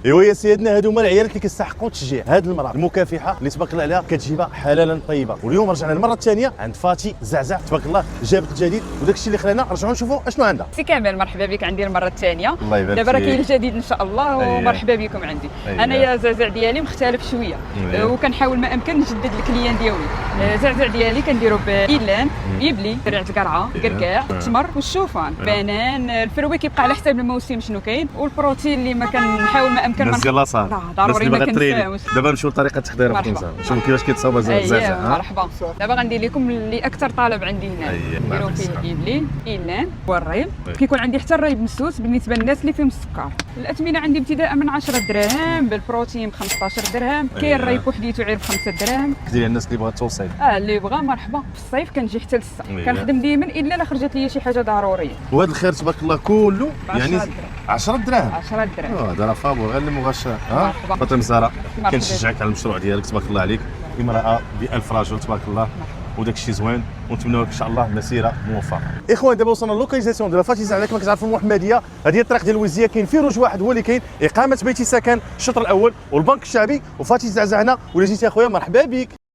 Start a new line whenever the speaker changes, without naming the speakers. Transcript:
ايوا يا سيدنا، هادو هما العيالات اللي كيستحقوا التشجيع. هاد المراه المكافحه اللي تبارك الله عليها كتجيبها حلالا طيبه. واليوم رجعنا المره الثانيه عند فاتي زعزع، تبارك الله جابت الجديد، وداك الشيء اللي خلانا نرجعوا نشوفوا اشنو عندها.
سي كامل، مرحبا بك عندي المره الثانيه.
الله يبارك
دابا راه
فيك.
كاين الجديد ان شاء الله، ومرحبا بكم عندي. انا يا زعزع ديالي مختلف شويه، وكنحاول ما امكن نجدد الكليان ديالي. زعزع ديالي كنديرو بايلان، بيبلي، درعه القرعه، كركاع، التمر والشوفان، بنان، الفروي كيبقى على حساب الموسم شنو كاين، والبروتين اللي ما كنحاول ما امكن
الناس ديال لاصال،
ضروري ما كنساوش.
دابا نمشيو لطريقه التحضير في الانسان، نشوفوا كيفاش كيتصاوب زعزع.
مرحبا. دابا غندير لكم اللي اكثر طالب عندي هنا، نديرو فيه ايبلين، ايلان والريب. كيكون عندي حتى الريب مسوس بالنسبه للناس اللي فيهم السكر. الاثمنه عندي ابتداء من 10 دراهم، بالبروتين ب 15 درهم، كاين الريب وحديته غير ب 5 دراهم.
كثير الناس اللي بغات توصل.
اللي بغى مرحبا. في الصيف كنجي حتى للسا، كنخدم ديما الا لا خرجت لي شي حاجه ضروريه.
وهذا الخير تبارك الله كله يعني 10 دراهم.
10 دراهم.
هذا راه فابور، غير اللي مبغاش. فاطمه زهراء، كنشجعك على المشروع ديالك، تبارك الله عليك، امراه بألف رجل تبارك الله، وداك الشيء زوين، ونتمنوا لك ان شاء الله مسيره موفقه. اخوان دابا وصلنا للوكاليزاسيون ديال فاتي زعزع. كما كتعرفوا المحمديه، هذه هي الطريق ديال الوزيه، كاين فيروج واحد هو اللي كاين اقامه بيتي سكن الشطر الاول والبنك الشعبي، وفاتي زعزع هنا. ولا جيتي اخويا مرحبا بك.